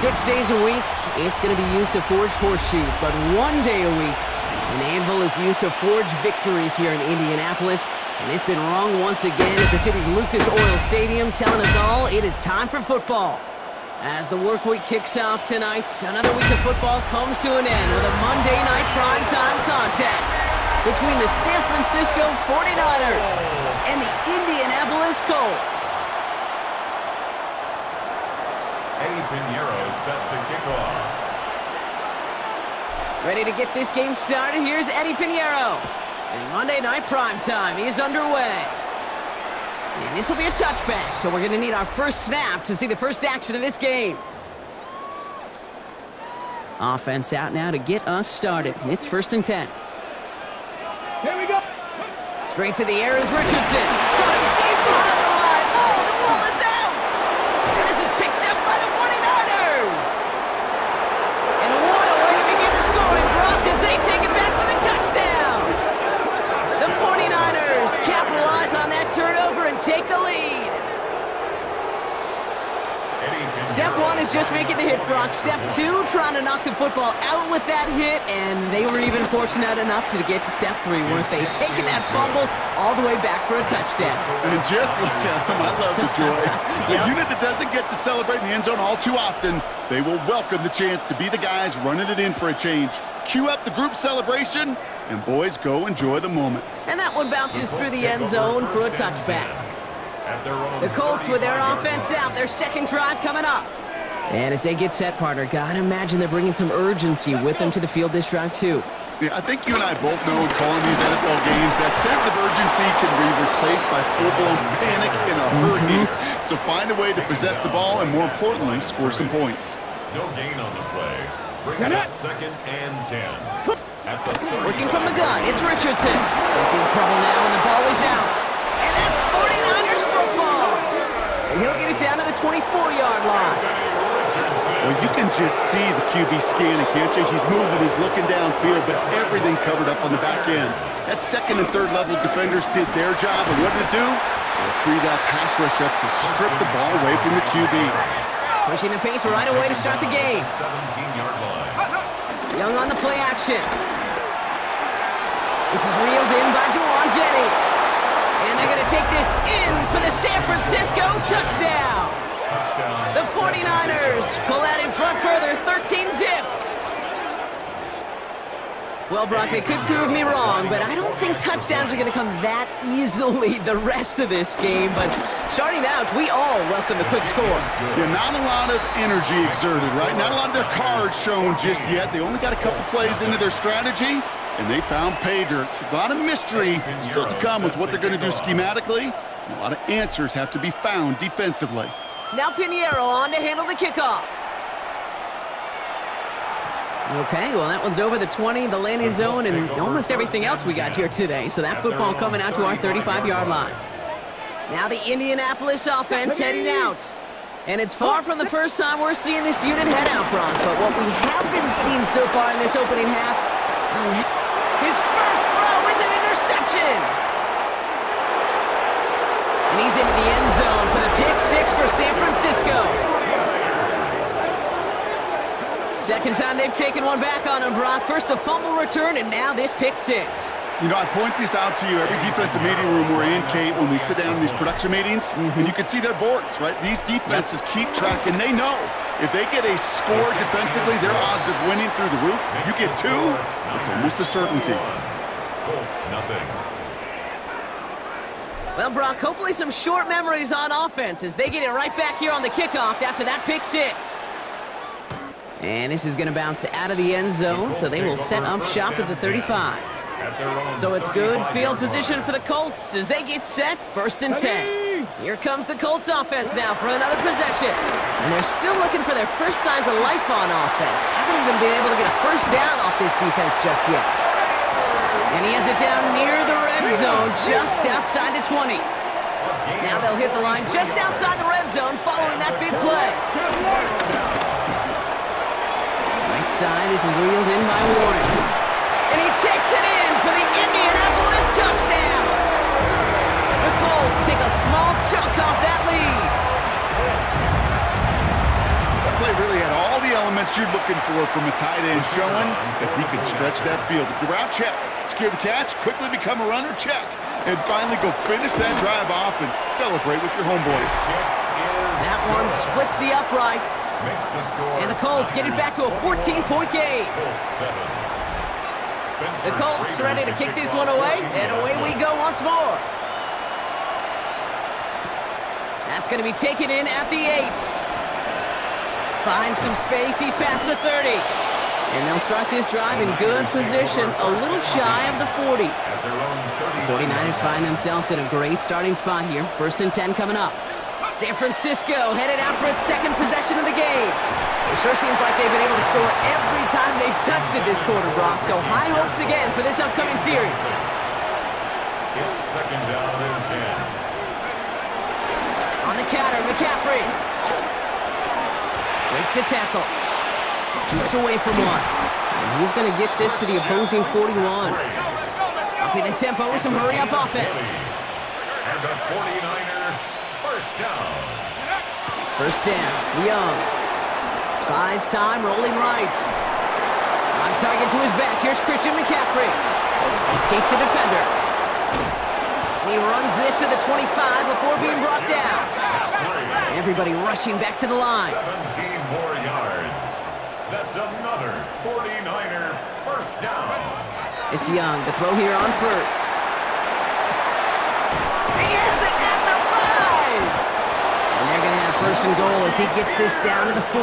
6 days a week, it's going to be used to forge horseshoes, but 1 day a week, an anvil is used to forge victories here in Indianapolis, and it's been rung once again at the city's Lucas Oil Stadium, telling us all it is time for football. As the work week kicks off tonight, another week of football comes to an end with a Monday night primetime contest between the San Francisco 49ers and the Indianapolis Colts. Eddie Pinheiro set to kick off. Ready to get this game started, here's Eddie Pinheiro. And Monday night primetime is underway. And this will be a touchback, so we're going to need our first snap to see the first action of this game. Offense out now to get us started. It's 1st and 10. Here we go. Straight to the air is Richardson. Coming deep behind the line. Oh, the ball is out. And this is picked up by the 49ers. And what a way to begin the scoring, Brock, as they take it back for the touchdown. The 49ers capitalize on that turnover and take the lead. Step 1 is just making the hit, Brock. Step 2, trying to knock the football out with that hit, and they were even fortunate enough to get to step 3, weren't they? Taking that fumble all the way back for a touchdown. And just look at them. I love the joy. A unit that doesn't get to celebrate in the end zone all too often, they will welcome the chance to be the guys running it in for a change. Cue up the group celebration, and boys, go enjoy the moment. And that one bounces through the end zone for a touchback. The Colts with their offense out, their second drive coming up. And as they get set, partner, gotta imagine they're bringing some urgency with them to the field this drive, too. Yeah, I think you and I both know in calling these NFL games, that sense of urgency can be replaced by full-blown panic in a hurry. So find a way to possess the ball and, more importantly, score some points. No gain on the play. Brings up 2nd and 10. At the Working from the gun, it's Richardson. In trouble now, and the ball is out. And that's 49ers football. And he'll get it down to the 24-yard line. Well, you can just see the QB scanning, can't you? He's moving, he's looking downfield, but everything covered up on the back end. That 2nd and 3rd level defenders did their job, and what did it do? They freed that pass rush up to strip the ball away from the QB. Pushing the pace right away to start the game. 17-yard line. Young on the play action. This is reeled in by Juwan Jennings. And they're going to take this in for the San Francisco touchdown. The 49ers pull out in front further, 13-zip. Well, Brock, they could prove me wrong, but I don't think touchdowns are going to come that easily the rest of this game. But starting out, we all welcome the quick score. Yeah, not a lot of energy exerted, right? Not a lot of their cards shown just yet. They only got a couple plays into their strategy, and they found pay dirt. A lot of mystery still to come with what they're going to do schematically. A lot of answers have to be found defensively. Now Pinheiro on to handle the kickoff. Okay, well, that one's over the 20, the landing zone, and almost everything else we got here today. So that football coming out to our 35-yard line. Now the Indianapolis offense heading out. And it's far from the first time we're seeing this unit head out, Brock. But what we have been seeing so far in this opening half, his first throw is an interception. And he's into the end zone for the pick 6 for San Francisco. Second time they've taken one back on him, Brock. First the fumble return, and now this pick 6. You know, I point this out to you every defensive meeting room we're in, Kate, when we sit down in these production meetings, and you can see their boards, right? These defenses keep track, and they know if they get a score defensively, their odds of winning through the roof. You get 2, it's almost a certainty. Colts, nothing. Well, Brock, hopefully some short memories on offense as they get it right back here on the kickoff after that pick 6. And this is going to bounce out of the end zone, so they will set up shop at the 35. So it's good field position for the Colts as they get set, 1st and 10. Here comes the Colts offense now for another possession. And they're still looking for their first signs of life on offense. Haven't even been able to get a first down off this defense just yet. And he has it down near the red zone, just outside the 20. Now they'll hit the line just outside the red zone following that big play. Right side, this is reeled in by Warren. And he takes it in for the Indianapolis touchdown. The Colts take a small chunk off that lead. That play really had all the elements you're looking for from a tight end, showing that he can stretch that field. With the route, check. Secure the catch, quickly become a runner, check. And finally go finish that drive off and celebrate with your homeboys. That one splits the uprights. And the Colts get it back to a 14-point game. The Colts ready to kick this one away, and away we go once more. That's going to be taken in at the 8. Finds some space, he's past the 30. And they'll start this drive in good position, a little shy of the 40. The 49ers find themselves in a great starting spot here. 1st and 10 coming up. San Francisco headed out for its second possession of the game. It sure seems like they've been able to score every time they've touched it this quarter, Brock. So high hopes again for this upcoming series. It's 2nd down and 10. On the counter, McCaffrey. Breaks the tackle. Keeps away from one. And he's going to get this to the opposing 41. Upping the tempo with some hurry-up offense. And the 49er first down. First down, Young. Buys time, rolling right. On target to his back, here's Christian McCaffrey. Escapes the defender. And he runs this to the 25 before being brought down. Everybody rushing back to the line. 17 more yards. That's another 49er first down. It's Young to throw here on first. He has it at the 5! And they're going to have 1st and goal as he gets this down to the 4.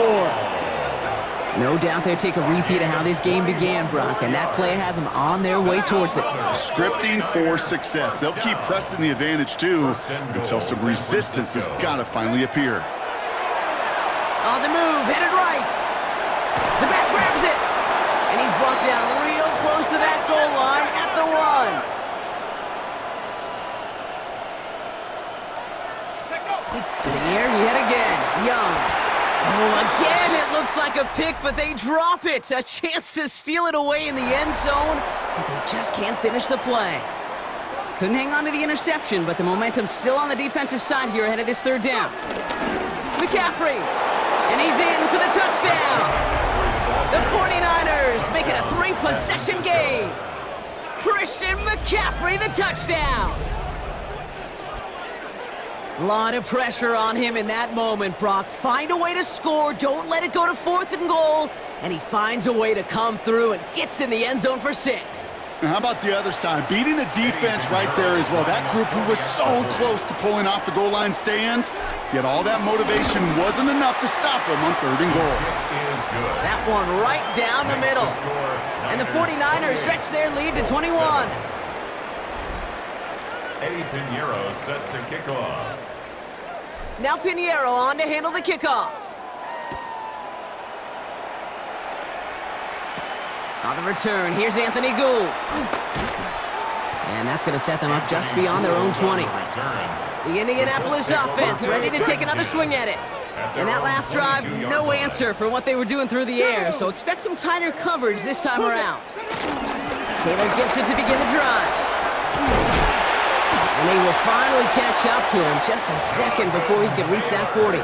No doubt they'll take a repeat of how this game began, Brock, and that play has them on their way towards it. Scripting for success. They'll keep pressing the advantage, too, until some resistance has got to finally appear. On the move, headed right. The back grabs it. And he's brought down real close to that goal line at the 1. To the air, yet again. Young. Oh, again, it looks like a pick, but they drop it. A chance to steal it away in the end zone, but they just can't finish the play. Couldn't hang on to the interception, but the momentum's still on the defensive side here ahead of this 3rd down. McCaffrey, and he's in for the touchdown. The 49ers make it a 3-possession game. Christian McCaffrey, the touchdown. A lot of pressure on him in that moment, Brock. Find a way to score. Don't let it go to 4th and goal. And he finds a way to come through and gets in the end zone for 6. Now how about the other side? Beating a defense right there as well. That group who was so close to pulling off the goal line stand, yet all that motivation wasn't enough to stop them on 3rd and goal. That one right down the middle. And the 49ers stretch their lead to 21. Eddie Pinheiro set to kick off. Now Pinheiro on to handle the kickoff. On the return, here's Anthony Gould. And that's going to set them up just beyond their own 20. The Indianapolis offense ready to take another swing at it. In that last drive, no answer for what they were doing through the air, so expect some tighter coverage this time around. Taylor gets it to begin the drive. And they will finally catch up to him just a second before he can reach that 40.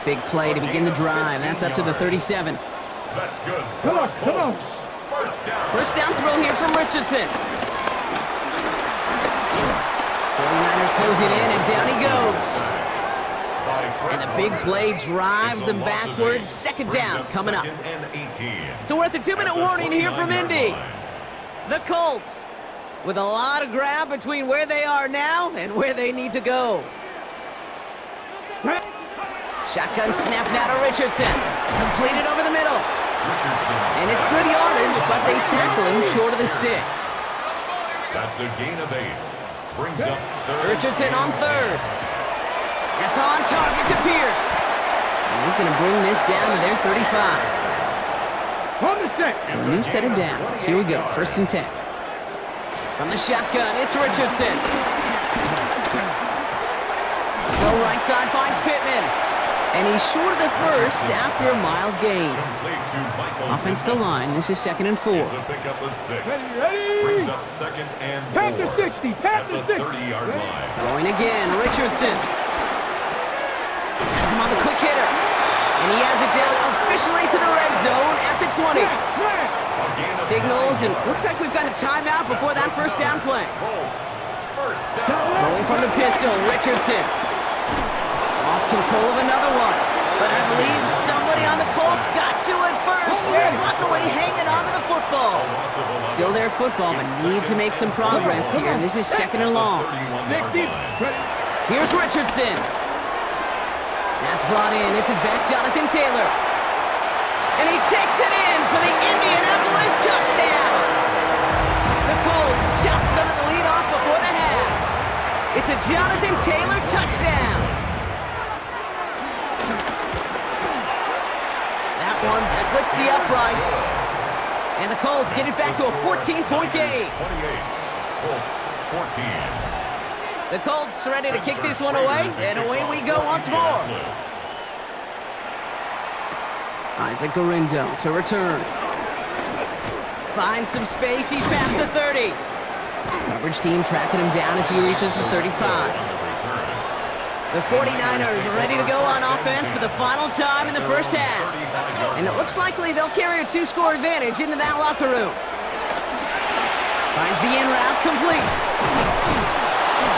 Big play to begin the drive. That's up to the 37. That's good. Come on. First down throw here from Richardson. 49ers closing in, and down he goes. And the big play drives them backwards. 2nd down coming up. So we're at the 2-minute warning here from Indy. The Colts with a lot of ground between where they are now and where they need to go. Shotgun snap now to Richardson. Completed over the middle. And it's good yardage, but they tackle him short of the sticks. That's a gain of 8. Brings up 3rd. Richardson on 3rd. That's on target to Pierce. And he's going to bring this down to their 35. So a new set of downs. Here we go, 1st and 10. From the shotgun, it's Richardson. Throw right side finds Pittman. And he's short of the 1st after a mild gain. Offensive line, this is 2nd and 4. It's a pickup of 6. Ready. Brings up 2nd and 4. Past the 60, past the 60. 30-yard line. Throwing again, Richardson. Has him on the quick hitter. And he has it down officially 40. Man. Signals, and looks like we've got a timeout before that first down play. Colts, first down. Going from the pistol, Richardson. Lost control of another one. But I believe somebody on the Colts got to it first. And luckily hanging on to the football. Still their football, but need to make some progress here. This is second and long. 60. Here's Richardson. That's brought in. It's his back, Jonathan Taylor. And he takes it in for the Indianapolis touchdown. The Colts chop some of the lead off before the half. It's a Jonathan Taylor touchdown. That one splits the uprights. And the Colts get it back to a 14-point game. 28, Colts 14. The Colts ready to kick this one away, and away we go once more. Isaac Garindo to return. Finds some space, he's past the 30. Coverage team tracking him down as he reaches the 35. The 49ers are ready to go on offense for the final time in the first half. And it looks likely they'll carry a 2-score advantage into that locker room. Finds the in route complete.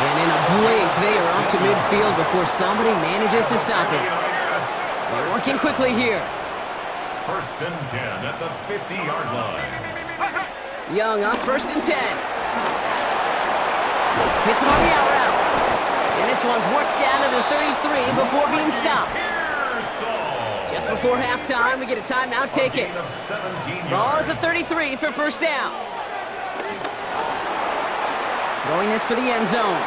And in a blink, they are off to midfield before somebody manages to stop it. They're working quickly here. First and 10 at the 50-yard line. Young on first and 10. Hits him on the out route. And this one's worked down to the 33 before being stopped. Just before halftime, we get a timeout taken. Ball at the 33 for first down. Throwing this for the end zone.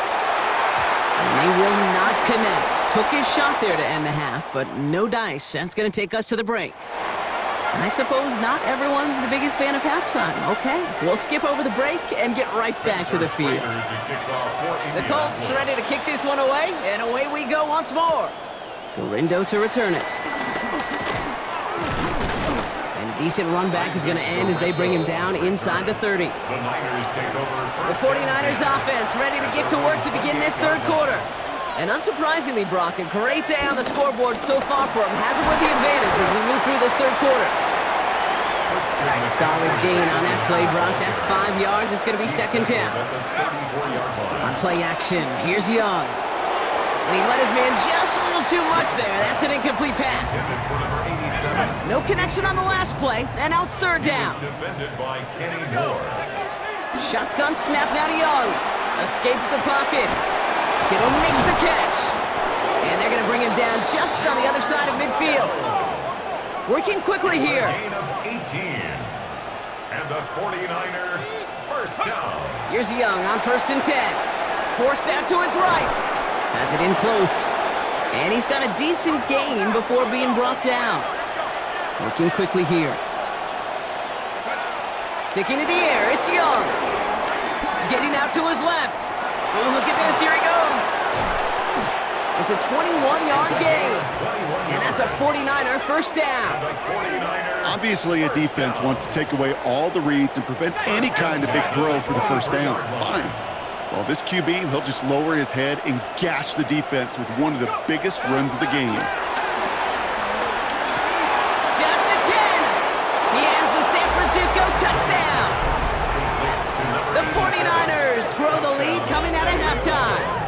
And they will not connect. Took his shot there to end the half, but no dice. That's going to take us to the break. I suppose not everyone's the biggest fan of halftime. Okay, we'll skip over the break and get right back to the field. The Colts ready to kick this one away, and away we go once more. Garindo to return it. And a decent run back is going to end as they bring him down inside the 30. The 49ers offense ready to get to work to begin this third quarter. And unsurprisingly, Brock, a great day on the scoreboard so far for him. Has him with the advantage as we move through this third quarter. A solid gain on that play, Brock. That's 5 yards. It's going to be second down. On play action, here's Young. And he let his man just a little too much there. That's an incomplete pass. No connection on the last play, and now it's third down. Shotgun snap now to Young. Escapes the pocket. Kittle makes the catch. And they're going to bring him down just on the other side of midfield. Working quickly here. Gain of 18. And the 49er first down. Here's Young on first and 10. Forced out to his right. Has it in close. And he's got a decent gain before being brought down. Working quickly here. Sticking to the air, it's Young. Getting out to his left. Oh, look at this, here he goes. It's a 21-yard gain. And that's a 49er first down. Obviously, a defense wants to take away all the reads and prevent any kind of big throw for the first down. Fine. Well, this QB, he'll just lower his head and gash the defense with one of the biggest runs of the game. Down to the 10. He has the San Francisco touchdown. The 49ers grow the lead coming out of halftime.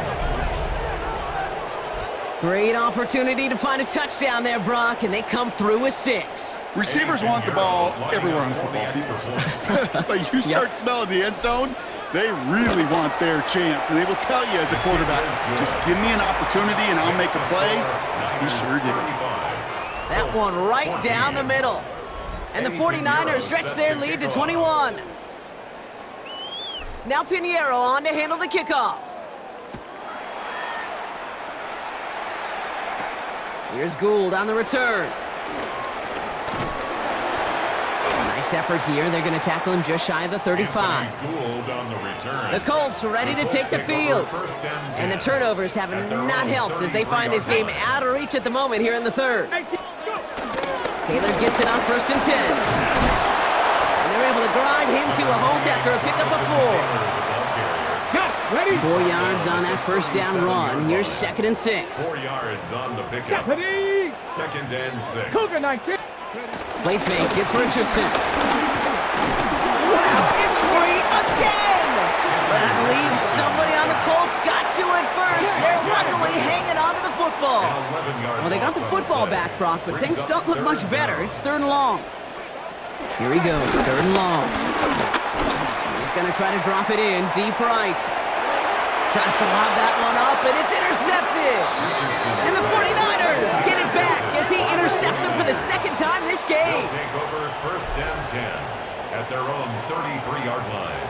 Great opportunity to find a touchdown there, Brock, and they come through with 6. Receivers want the ball everywhere on the football field. But you start smelling the end zone, they really want their chance. And they will tell you as a quarterback, just give me an opportunity and I'll make a play. He sure did. That one right down the middle. And the 49ers stretch their lead to 21. Now Pinheiro on to handle the kickoff. Here's Gould on the return. Nice effort here. They're going to tackle him just shy of the 35. The Colts ready to take the field. And the turnovers have not helped as they find this game out of reach at the moment here in the third. Taylor gets it on first and 10. And they're able to grind him to a halt after a pickup of 4. 4 yards on that first down run. Here's second and 6. 4 yards on the pickup. Second and 6. Cougar 19. Play fake, it's Richardson. Wow, it's free again! But I believe somebody on the Colts got to it first. They're luckily hanging on to the football. Well, they got the football back, Brock, but things don't look much better. It's 3rd and long. Here he goes, 3rd and long. He's going to try to drop it in, deep right. Tries to lob that one up, and it's intercepted. And the 49ers get it back as he intercepts him for the 2nd time this game. They'll take over 1st and 10 at their own 33-yard line.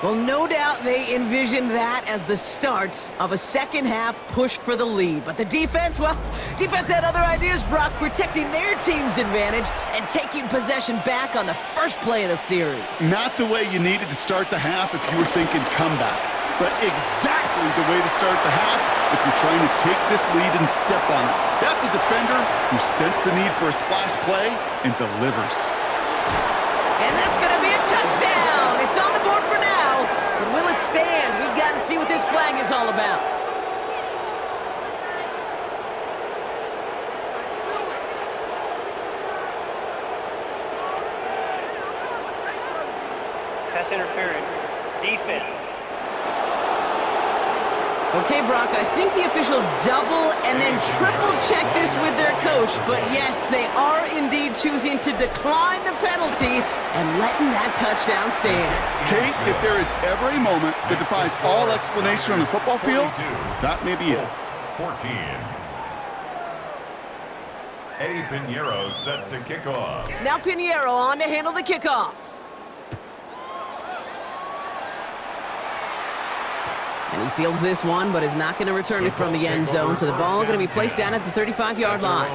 Well, no doubt they envisioned that as the start of a second-half push for the lead. But the defense, well, defense had other ideas, Brock, protecting their team's advantage and taking possession back on the first play of the series. Not the way you needed to start the half if you were thinking comeback, but exactly the way to start the half if you're trying to take this lead and step on it. That's a defender who sensed the need for a splash play and delivers. And that's going to be a touchdown. It's on the board for now, but will it stand? We got to see what this flag is all about. Pass interference. Defense. Okay, Brock, I think the official double and then triple check this with their coach, but yes, they are indeed choosing to decline the penalty and letting that touchdown stand. Kate, if there is ever a moment that defies all explanation on the football field, that may be it. 14. Eddie Pinheiro set to kick off. Now Pinheiro on to handle the kickoff. And he fields this one, but is not going to return it from the end zone, so the ball going to be placed down at the 35-yard line.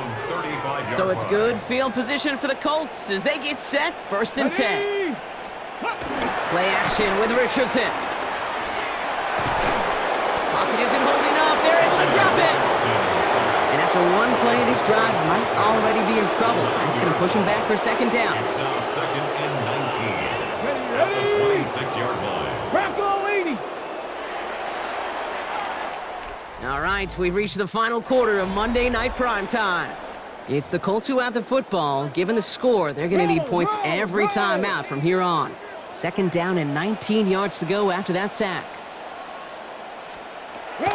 So it's good field position for the Colts as they get set, 1st and 10. Play action with Richardson. Pocket isn't holding up. They're able to drop it. And after one play, this drive might already be in trouble. That's going to push him back for 2nd down. It's now 2nd and 19 at the 26-yard line. Bronco leading. All right, we've reached the final quarter of Monday Night Primetime. It's the Colts who have the football. Given the score, they're going to need points every time out from here on. 2nd down and 19 yards to go after that sack.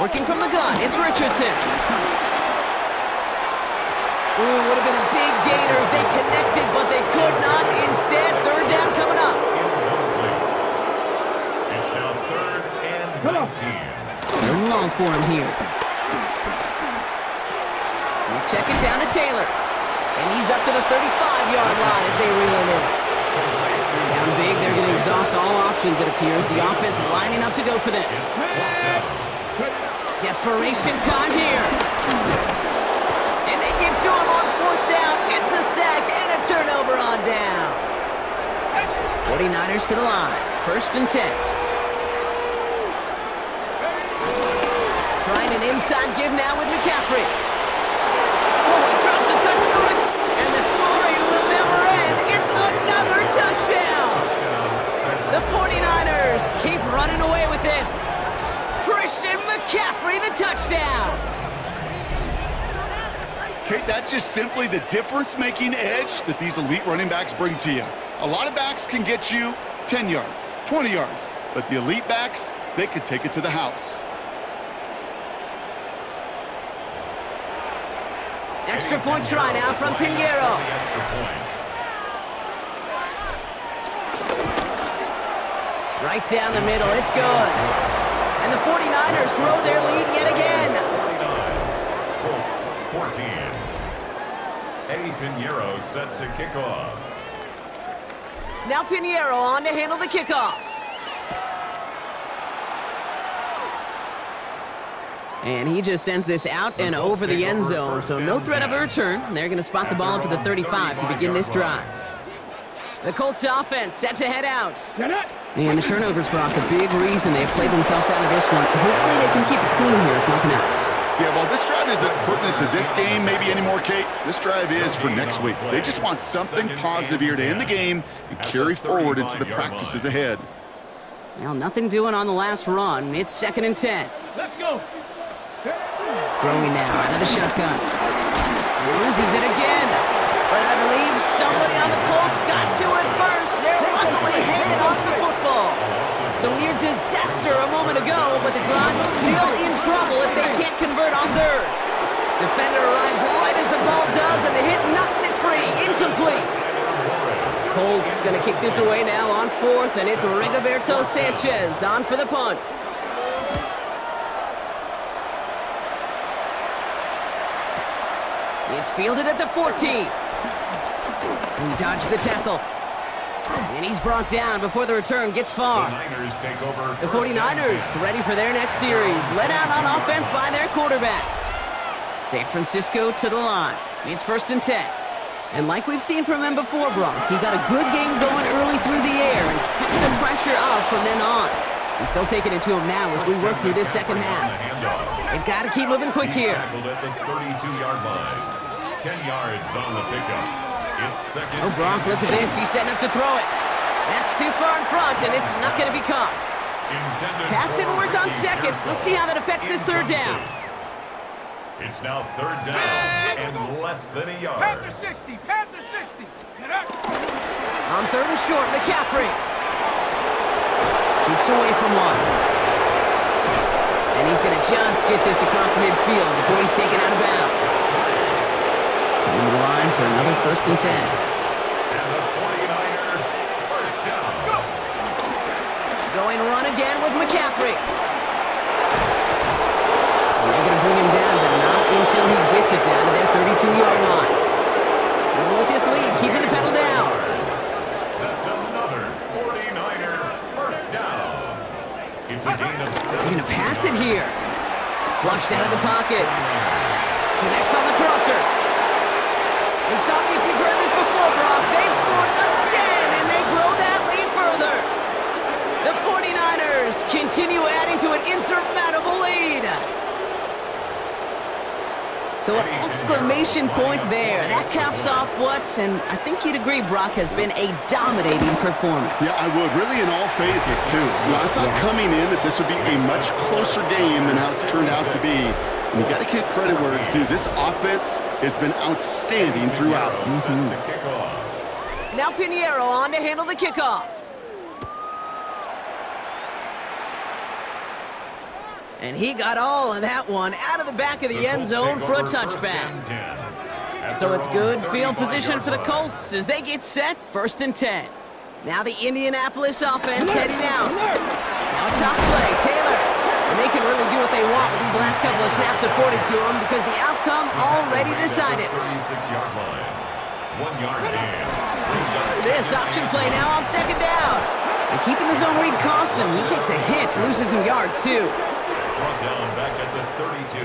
Working from the gun, it's Richardson. Ooh, would have been a big gainer if they connected, but they could not. Instead, 3rd down coming up. It's now 3rd and 19. Third long for him here. We'll check it down to Taylor. And he's up to the 35-yard line as they reel him in. Down big, they're going to exhaust all options, it appears. The offense lining up to go for this. Desperation time here. And they get to him on 4th down. It's a sack and a turnover on downs. 49ers to the line. 1st and 10. Trying an inside give now with McCaffrey. Oh, he drops a cut to do it. And the scoring will never end. It's another touchdown. The 49ers keep running away with this. Christian McCaffrey, the touchdown. Kate, that's just simply the difference-making edge that these elite running backs bring to you. A lot of backs can get you 10 yards, 20 yards, but the elite backs, they could take it to the house. Extra point try now from Pinheiro. Right down the middle, it's good. And the 49ers grow their lead yet again. 49, Colts 14. Eddie Pinheiro set to kick off. Now Pinheiro on to handle the kickoff. And he just sends this out and over the end zone, so no threat of a return. They're going to spot the ball up at the 35 to begin this drive. The Colts offense set to head out. And the turnovers, Brock, a big reason they've played themselves out of this one. Hopefully they can keep it clean here, if nothing else. Yeah, well, this drive isn't pertinent to this game maybe anymore, Kate. This drive is for next week. They just want something positive here to end the game and carry forward into the practices ahead. Well, nothing doing on the last run. It's 2nd and 10. Let's go. Throwing now out of the shotgun. Loses it again. But I believe somebody on the Colts got to it first. They're luckily hanging on to the football. So near disaster a moment ago, but the drive's still in trouble if they can't convert on third. Defender arrives right as the ball does, and the hit knocks it free. Incomplete. Colts gonna kick this away now on fourth, and it's Rigoberto Sanchez on for the punt. It's fielded at the 14. He dodged the tackle. And he's brought down before the return gets far. The 49ers ready for their next series. Let out on offense by their quarterback. San Francisco to the line. It's 1st and 10. And like we've seen from him before, Brock, he got a good game going early through the air and kept the pressure up from then on. He's still taking it to him now as we work through this second half. They've got to keep moving quick here. Tackled at the 32-yard line. 10 yards on the pickup. It's second. Oh, Brock, look at this. He's setting up to throw it. That's too far in front, and it's not going to be caught. Pass didn't work on second. Let's see how that affects this third down. It's now third down and less than a yard. Panther 60, Panther 60. Get up. On 3rd and short, McCaffrey. Cheeks away from one. And he's going to just get this across midfield before he's taken out of bounds. Coming to the line for another 1st and 10. And the 49er first down. Let's go. Going run again with McCaffrey. And they're going to bring him down, but not until he gets it down to their 32-yard line. Even with this lead, keeping the pedal down. That's another 49er first down. It's a gain of 7. They're going to pass it here. Flushed out of the pocket. Connects on the crosser. And stop me if you've heard this before, Brock. They've scored again, and they grow that lead further. The 49ers continue adding to an insurmountable lead. So an exclamation point there. That caps off what, and I think you'd agree, Brock, has been a dominating performance. Yeah, I would. Really in all phases, too. You know, I thought coming in that this would be a much closer game than how it's turned out to be. And you got to give credit where it's due. This offense has been outstanding throughout. Now Pinheiro on to handle the kickoff. And he got all of that one out of the back of the end zone for a touchback. So it's good field position for the Colts as they get set 1st and 10. Now the Indianapolis offense heading out. Now a toss play, Taylor. And they can really do what they want with these last couple of snaps afforded to them because the outcome already decided. 36-yard line. 1 yard gain. This option play now on 2nd down. And keeping the zone read costs him. He takes a hit, loses some yards too. Brought down back at the 32.